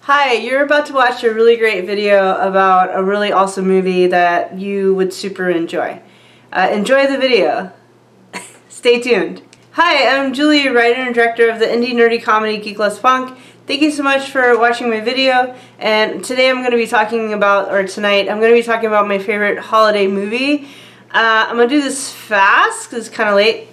Hi, you're about to watch a really great video about a really awesome movie that you would super enjoy. Enjoy the video. Stay tuned. Hi, I'm Julie, writer and director of the indie nerdy comedy Geek Less Punk. Thank you so much for watching my video, and today I'm going to be talking about, or tonight, I'm going to be talking about my favorite holiday movie. I'm going to do this fast because it's kind of late.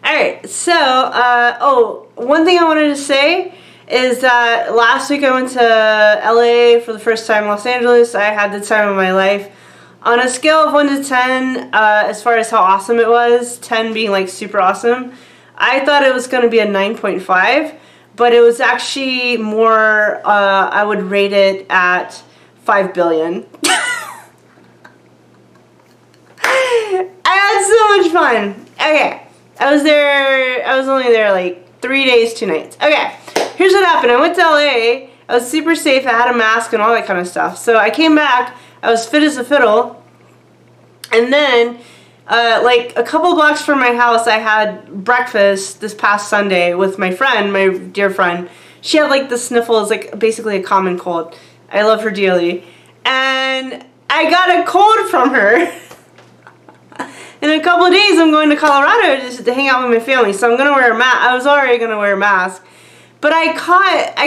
Alright, so, one thing I wanted to say is that last week I went to LA for the first time, Los Angeles. I had the time of my life. On a scale of 1 to 10, as far as how awesome it was, 10 being like super awesome, I thought it was going to be a 9.5, but it was actually more, I would rate it at 5 billion. I had so much fun. Okay, I was only there like 3 days, 2 nights. Okay. Here's what happened. I went to LA. I was super safe. I had a mask and all that kind of stuff. So I came back. I was fit as a fiddle. And then, like a couple blocks from my house, I had breakfast this past Sunday with my friend, my dear friend. She had like the sniffles, like basically a common cold. I love her dearly. And I got a cold from her. In a couple of days, I'm going to Colorado just to hang out with my family. So I'm going to wear a mask. I was already going to wear a mask. But I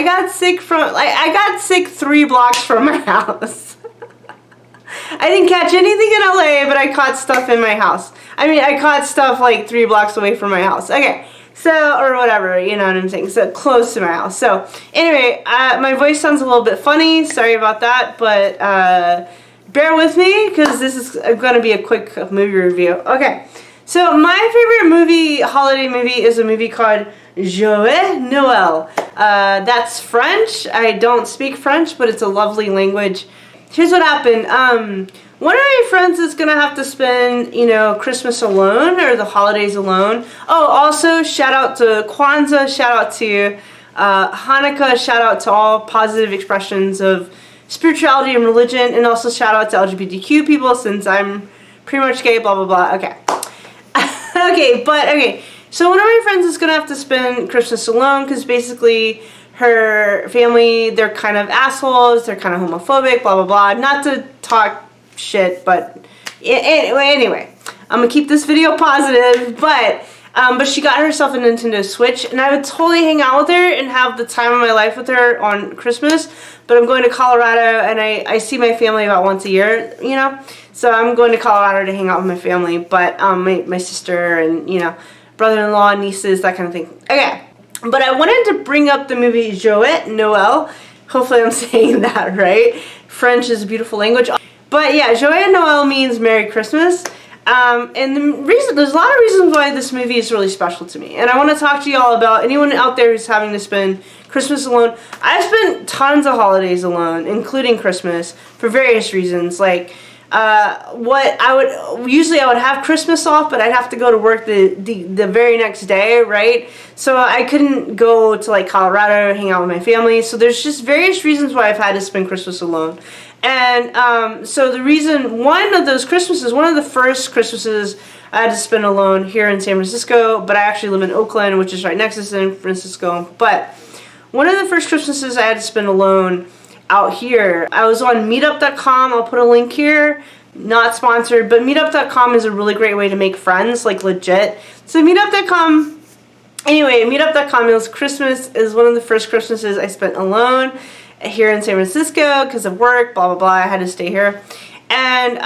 got sick 3 blocks from my house. I didn't catch anything in LA, but I caught stuff in my house. I mean, I caught stuff like 3 blocks away from my house. Okay, so, or whatever, you know what I'm saying, so close to my house. So, anyway, my voice sounds a little bit funny, sorry about that, but bear with me, because this is going to be a quick movie review. Okay, so my favorite holiday movie, is a movie called Joyeux Noel. That's French. I don't speak French, but it's a lovely language. Here's what happened. One of my friends is going to have to spend, Christmas alone, or the holidays alone. Oh, also, shout out to Kwanzaa, shout out to Hanukkah, shout out to all positive expressions of spirituality and religion, and also shout out to LGBTQ people, since I'm pretty much gay, blah, blah, blah. Okay. Okay. So one of my friends is going to have to spend Christmas alone because basically her family, they're kind of assholes, they're kind of homophobic, blah, blah, blah. Not to talk shit, but anyway, I'm going to keep this video positive, but she got herself a Nintendo Switch, and I would totally hang out with her and have the time of my life with her on Christmas, but I'm going to Colorado, and I see my family about once a year, so I'm going to Colorado to hang out with my family, but my sister and, brother-in-law, nieces, that kind of thing. Okay, but I wanted to bring up the movie Joyeux Noel. Hopefully I'm saying that right. French is a beautiful language. But yeah, Joyeux Noel means Merry Christmas. And there's a lot of reasons why this movie is really special to me. And I want to talk to you all about anyone out there who's having to spend Christmas alone. I've spent tons of holidays alone, including Christmas, for various reasons. Like, I would have Christmas off, but I'd have to go to work the very next day, right? So I couldn't go to like Colorado and hang out with my family. So there's just various reasons why I've had to spend Christmas alone. And so one of the first Christmases I had to spend alone here in San Francisco, but I actually live in Oakland, which is right next to San Francisco. But one of the first Christmases I had to spend alone out here, I was on meetup.com. I'll put a link here. Not sponsored, but meetup.com is a really great way to make friends, like legit. So meetup.com, it was Christmas, is one of the first Christmases I spent alone here in San Francisco because of work, blah, blah, blah. I had to stay here. And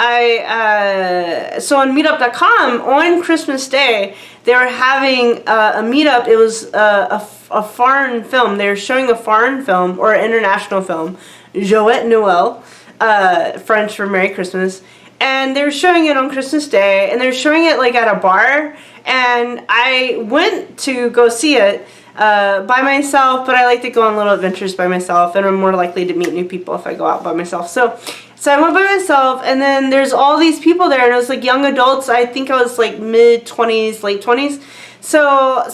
so on meetup.com, on Christmas Day, they were having a meetup. It was a foreign film. They were showing a foreign film, or an international film, Joyeux Noel, French for Merry Christmas. And they were showing it on Christmas Day, and they were showing it like at a bar. And I went to go see it by myself, but I like to go on little adventures by myself, and I'm more likely to meet new people if I go out by myself. So I went by myself, and then there's all these people there, and it was like young adults. I think I was like mid-20s, late 20s. So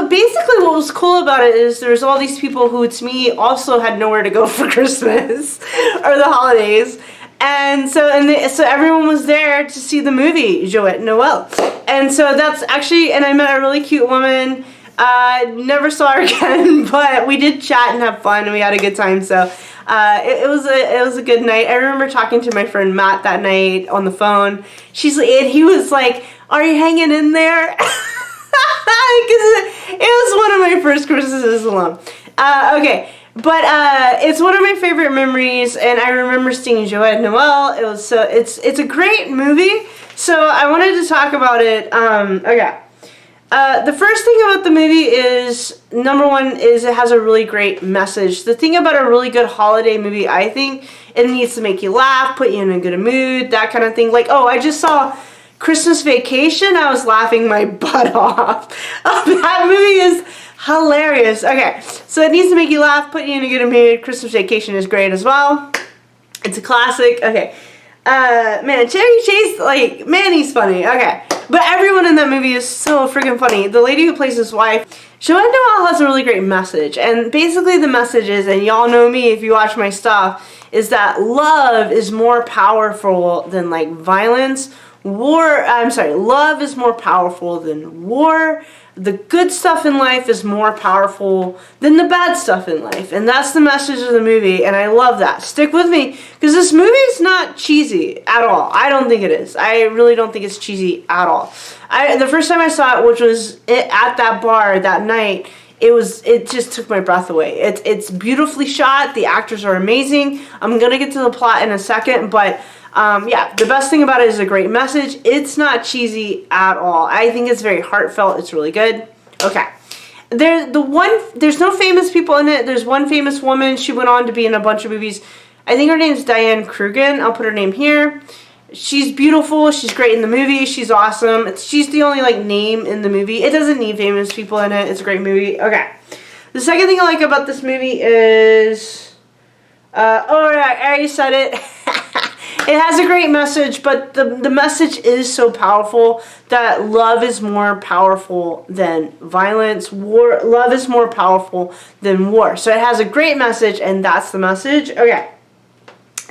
basically what was cool about it is there's all these people who, to me, also had nowhere to go for Christmas or the holidays. And so everyone was there to see the movie Joyeux Noel. And so that's actually, and I met a really cute woman Never saw her again, but we did chat and have fun, and we had a good time. So it was a good night. I remember talking to my friend Matt that night on the phone. And he was like, "Are you hanging in there?" Because it was one of my first Christmases alone. Okay. But it's one of my favorite memories, and I remember seeing Joyeux Noel. It's a great movie. So I wanted to talk about it. Okay. The first thing about the movie is, number one, is it has a really great message. The thing about a really good holiday movie, I think, it needs to make you laugh, put you in a good mood, that kind of thing. Like, oh, I just saw Christmas Vacation. I was laughing my butt off. That movie is hilarious. Okay, so it needs to make you laugh, put you in a good mood. Christmas Vacation is great as well. It's a classic. Okay. Man, Chevy Chase, like, man, he's funny. Okay. But everyone in that movie is so freaking funny. The lady who plays his wife, Joyeux Noel, has a really great message. And basically the message is, and y'all know me if you watch my stuff, is that love is more powerful than, like, violence. Love is more powerful than war. The good stuff in life is more powerful than the bad stuff in life. And that's the message of the movie, and I love that. Stick with me, because this movie is not cheesy at all. I don't think it is. I really don't think it's cheesy at all. The first time I saw it, which was at that bar that night, it just took my breath away. It's beautifully shot. The actors are amazing. I'm going to get to the plot in a second, but yeah, the best thing about it is a great message. It's not cheesy at all. I think it's very heartfelt. It's really good. Okay. There's no famous people in it. There's one famous woman. She went on to be in a bunch of movies. I think her name's Diane Krugen. I'll put her name here. She's beautiful. She's great in the movie. She's awesome. She's the only, like, name in the movie. It doesn't need famous people in it. It's a great movie. Okay. The second thing I like about this movie is, I already said it. It has a great message, but the message is so powerful that love is more powerful than violence. Love is more powerful than war. So it has a great message, and that's the message. Okay.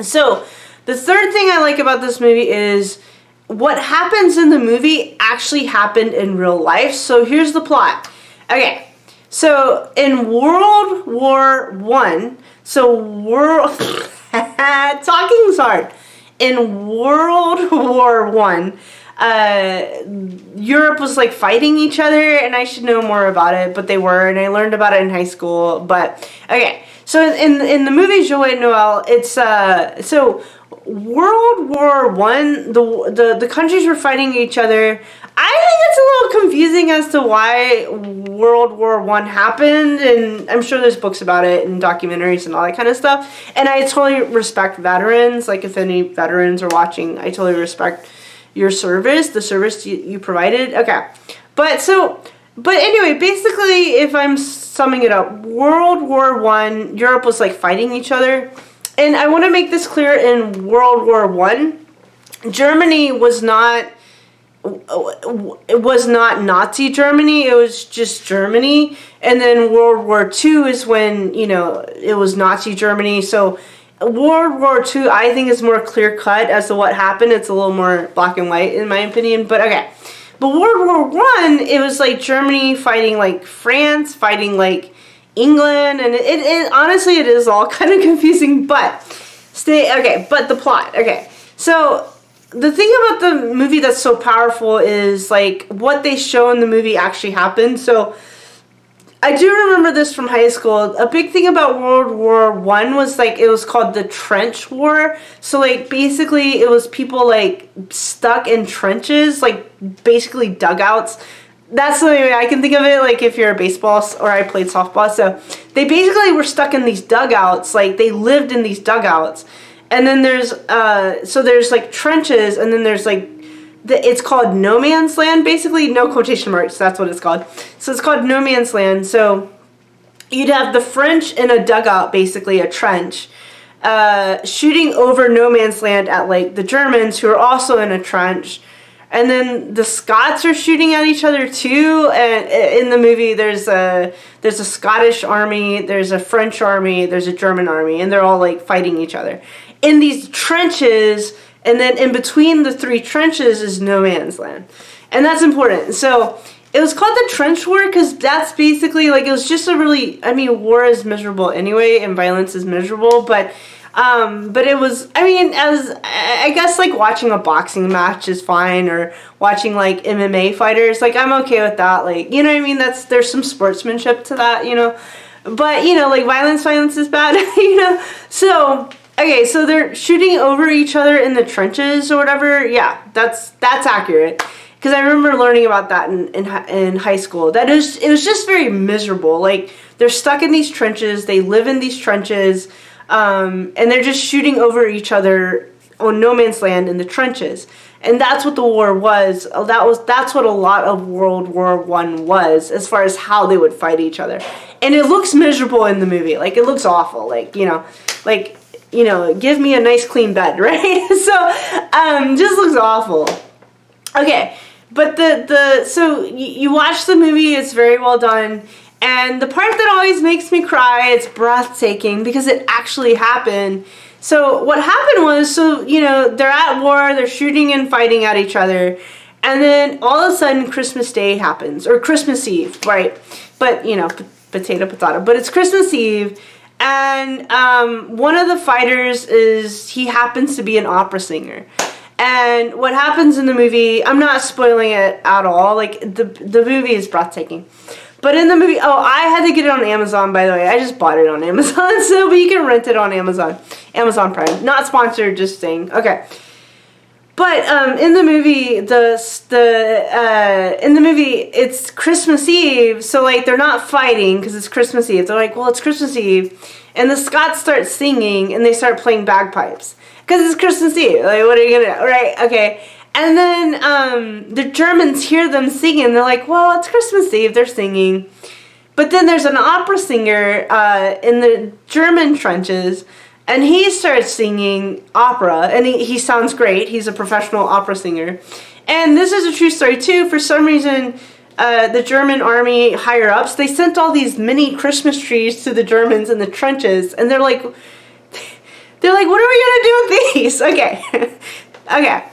So the third thing I like about this movie is what happens in the movie actually happened in real life. So here's the plot. Okay. So in World War I, talking's hard. In World War I, Europe was, like, fighting each other, and I should know more about it, but they were, and I learned about it in high school. But okay, so in the movie Joyeux Noel, it's so World War I, the countries were fighting each other. I think it's a little confusing as to why World War I happened, and I'm sure there's books about it and documentaries and all that kind of stuff. And I totally respect veterans. Like, if any veterans are watching, I totally respect your service, the service you provided. Okay. But anyway, basically, if I'm summing it up, World War I, Europe was, like, fighting each other. And I want to make this clear, in World War I, Germany was not Nazi Germany. It was just Germany. And then World War II is when, it was Nazi Germany. So World War II, I think, is more clear cut as to what happened. It's a little more black and white, in my opinion. But okay. But World War I, it was like Germany fighting, like, France, fighting, like, England. And it honestly, it is all kind of confusing. But but the plot. Okay. So the thing about the movie that's so powerful is, like, what they show in the movie actually happened. So I do remember this from high school. A big thing about World War I was, like, it was called the Trench War. So, like, basically it was people, like, stuck in trenches, like, basically dugouts. That's the only way I can think of it, like, if you're a baseball, or I played softball. So they basically were stuck in these dugouts. Like, they lived in these dugouts. And then there's like trenches, and then there's, like, it's called no man's land, basically, no quotation marks, that's what it's called. So it's called no man's land. So you'd have the French in a dugout, basically a trench, shooting over no man's land at, like, the Germans, who are also in a trench. And then the Scots are shooting at each other too. And in the movie, there's a Scottish army, there's a French army, there's a German army, and they're all, like, fighting each other in these trenches. And then in between the three trenches is no man's land, and that's important. So It was called the Trench War because that's basically, like, it was just a really, I mean, war is miserable anyway, and violence is miserable, but it was, I mean, as, I guess, like, watching a boxing match is fine, or watching, like, MMA fighters, like, I'm okay with that, like, you know what I mean, there's some sportsmanship to that, you know, but, you know, like, violence is bad, you know, so, okay, so they're shooting over each other in the trenches or whatever, yeah, that's accurate. Because I remember learning about that in high school. It was just very miserable. Like, they're stuck in these trenches. They live in these trenches. And they're just shooting over each other on no man's land in the trenches. And that's what the war was. That's what a lot of World War I was, as far as how they would fight each other. And it looks miserable in the movie. Like, it looks awful. Like, give me a nice clean bed, right? So, just looks awful. Okay. But so you watch the movie, it's very well done, and the part that always makes me cry, it's breathtaking because it actually happened. So what happened was, they're at war, they're shooting and fighting at each other, and then all of a sudden Christmas Day happens, or Christmas Eve, right? But, potato, but it's Christmas Eve, and one of the fighters he happens to be an opera singer. And what happens in the movie, I'm not spoiling it at all, like, the movie is breathtaking. But in the movie, I had to get it on Amazon, by the way. I just bought it on Amazon, but you can rent it on Amazon Prime. Not sponsored, just saying. Okay. But in the movie, it's Christmas Eve, so, like, they're not fighting because it's Christmas Eve. They're like, well, it's Christmas Eve, and the Scots start singing and they start playing bagpipes. Because it's Christmas Eve. Like, what are you going to do? Right? Okay. And then the Germans hear them singing. They're like, well, it's Christmas Eve. They're singing. But then there's an opera singer in the German trenches. And he starts singing opera. And he sounds great. He's a professional opera singer. And this is a true story, too. For some reason, the German army higher-ups, they sent all these mini Christmas trees to the Germans in the trenches. And they're like, what are we going to do with these? Okay. Okay.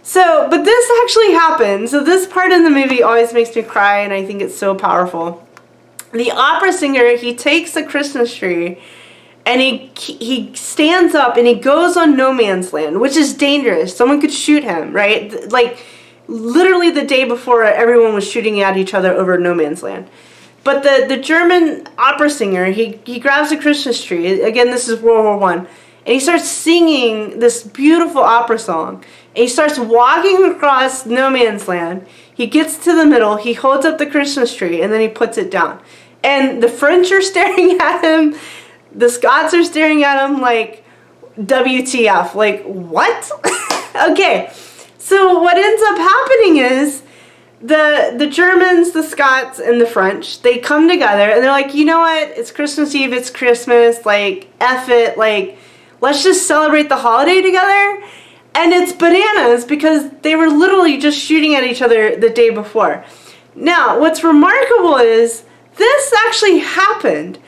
So, but this actually happened. So this part in the movie always makes me cry, and I think it's so powerful. The opera singer, he takes the Christmas tree, and he stands up, and he goes on no man's land, which is dangerous. Someone could shoot him, right? Like, literally the day before, everyone was shooting at each other over no man's land. But the German opera singer, he grabs a Christmas tree. Again, this is World War I. And he starts singing this beautiful opera song. And he starts walking across no man's land. He gets to the middle. He holds up the Christmas tree. And then he puts it down. And the French are staring at him. The Scots are staring at him like, WTF. Like, what? Okay. So what ends up happening is the Germans, the Scots, and the French, they come together. And they're like, you know what? It's Christmas Eve. It's Christmas. Like, F it. Like, let's just celebrate the holiday together. And it's bananas because they were literally just shooting at each other the day before. Now, what's remarkable is this actually happened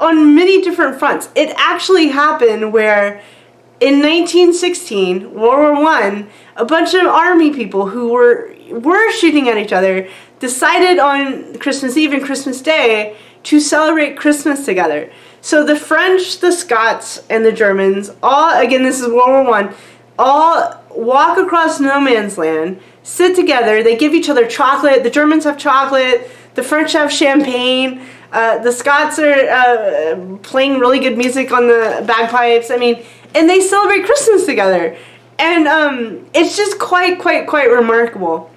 on many different fronts. It actually happened where in 1916, World War I, a bunch of army people who were shooting at each other decided on Christmas Eve and Christmas Day to celebrate Christmas together. So the French, the Scots, and the Germans, all, again, this is World War I, all walk across no man's land, sit together, they give each other chocolate. The Germans have chocolate, the French have champagne, the Scots are playing really good music on the bagpipes, and they celebrate Christmas together. And it's just quite remarkable.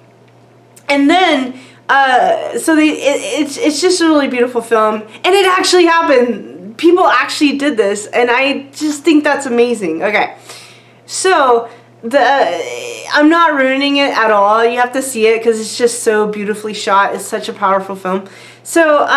And then, it's just a really beautiful film, and it actually happened. People actually did this, and I just think that's amazing. Okay, so I'm not ruining it at all. You have to see it because it's just so beautifully shot. It's such a powerful film. So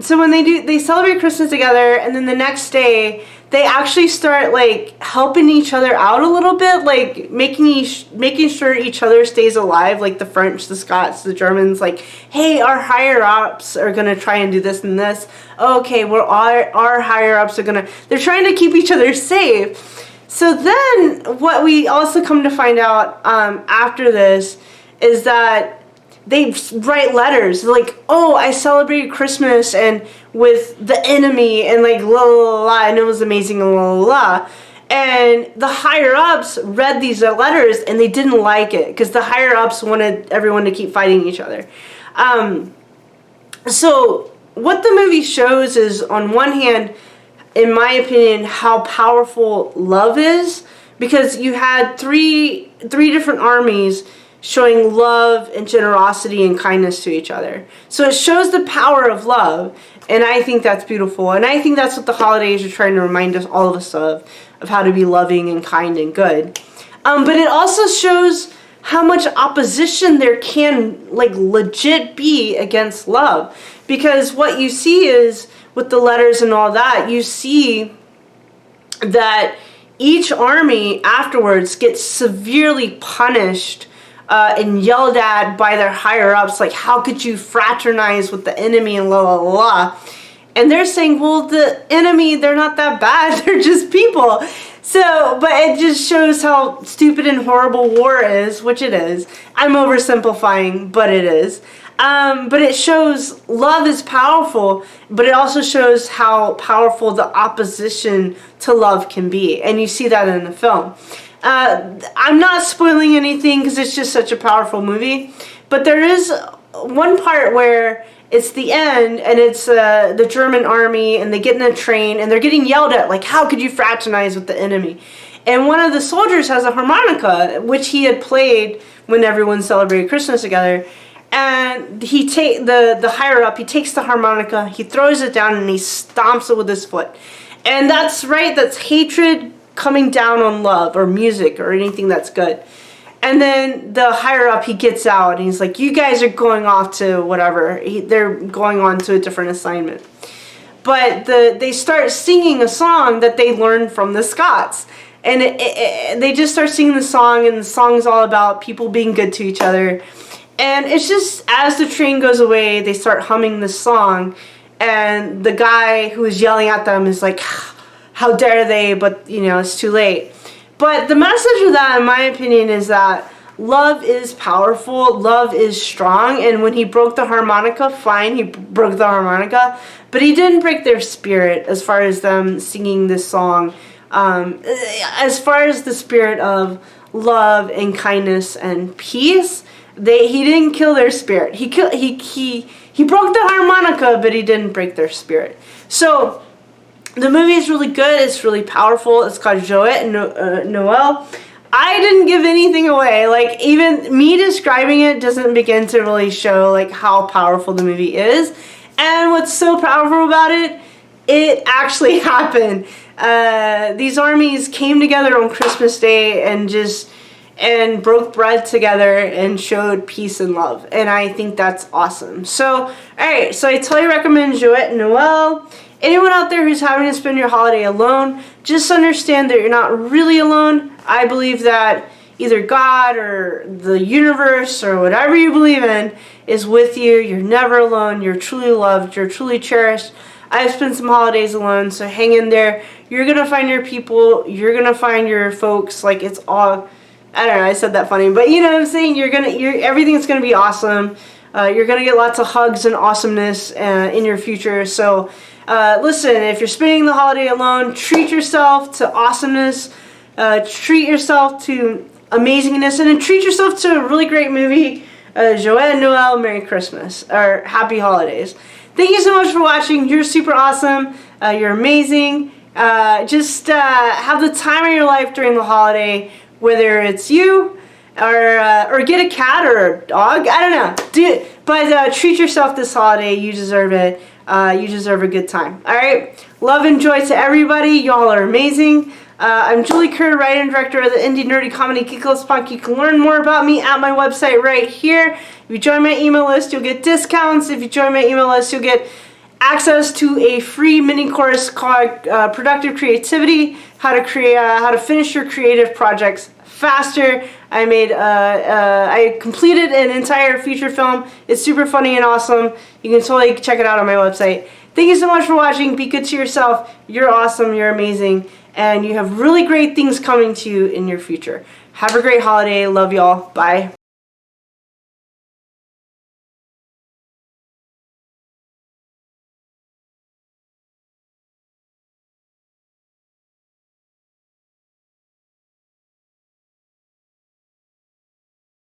when they celebrate Christmas together, and then the next day they actually start like helping each other out a little bit, like making sure each other stays alive, like the French, the Scots, the Germans, like, hey, our higher ups are gonna try and do this and this. Okay, well, our higher ups are they're trying to keep each other safe. So then what we also come to find out after this is that they write letters like, oh, I celebrated Christmas and with the enemy and like la la la, and it was amazing and la la la. And the higher ups read these letters and they didn't like it because the higher ups wanted everyone to keep fighting each other. So what the movie shows is, on one hand, in my opinion, how powerful love is, because you had three different armies showing love and generosity and kindness to each other. So it shows the power of love, and I think that's beautiful. And I think that's what the holidays are trying to remind us, all of us, of how to be loving and kind and good. But it also shows how much opposition there can, like, legit be against love. Because what you see is, with the letters and all that, you see that each army afterwards gets severely punished and yelled at by their higher ups, like, how could you fraternize with the enemy and la la la. And they're saying, well, the enemy, they're not that bad, they're just people. So, but it just shows how stupid and horrible war is, which it is. I'm oversimplifying, but it is. But it shows love is powerful, but it also shows how powerful the opposition to love can be. And you see that in the film. I'm not spoiling anything because it's just such a powerful movie. But there is one part where it's the end, and it's the German army, and they get in a train, and they're getting yelled at, like, how could you fraternize with the enemy? And one of the soldiers has a harmonica, which he had played when everyone celebrated Christmas together. And the higher up, he takes the harmonica, he throws it down, and he stomps it with his foot. And that's right, that's hatred coming down on love or music or anything that's good. And then the higher up, he gets out and he's like, you guys are going off to whatever. They're going on to a different assignment. But they start singing a song that they learned from the Scots. And they just start singing the song, and the song's all about people being good to each other. And it's just, as the train goes away, they start humming this song. And the guy who is yelling at them is like, how dare they, but, you know, it's too late. But the message of that, in my opinion, is that love is powerful, love is strong, and when he broke the harmonica, fine, he broke the harmonica, but he didn't break their spirit as far as them singing this song. As far as the spirit of love and kindness and peace, he didn't kill their spirit. He broke the harmonica, but he didn't break their spirit. So the movie is really good. It's really powerful. It's called Joyeux Noel. I didn't give anything away. Like, even me describing it doesn't begin to really show, like, how powerful the movie is. And what's so powerful about it, it actually happened. These armies came together on Christmas Day and broke bread together and showed peace and love. And I think that's awesome. So, alright, so I totally recommend Joyeux Noel. Anyone out there who's having to spend your holiday alone, just understand that you're not really alone. I believe that either God or the universe or whatever you believe in is with you. You're never alone. You're truly loved. You're truly cherished. I've spent some holidays alone, so hang in there. You're going to find your people. You're going to find your folks. Like, it's all, I don't know, I said that funny, but you know what I'm saying? Everything's going to be awesome. You're going to get lots of hugs and awesomeness in your future. So, listen, if you're spending the holiday alone, treat yourself to awesomeness, treat yourself to amazingness, and then treat yourself to a really great movie, Joyeux Noel, Merry Christmas, or Happy Holidays. Thank you so much for watching. You're super awesome. You're amazing. Just have the time of your life during the holiday, whether it's you or get a cat or a dog. I don't know. Do it. But treat yourself this holiday. You deserve it. You deserve a good time. Alright? Love and joy to everybody. Y'all are amazing. I'm Julie Kerr, writer and director of the indie nerdy comedy Geekless Punk. You can learn more about me at my website right here. If you join my email list, you'll get discounts. If you join my email list, you'll get access to a free mini course called Productive Creativity, how to finish your creative projects faster. I completed an entire feature film. It's super funny and awesome. You can totally check it out on my website. Thank you so much for watching. Be good to yourself. You're awesome. You're amazing. And you have really great things coming to you in your future. Have a great holiday. Love y'all. Bye.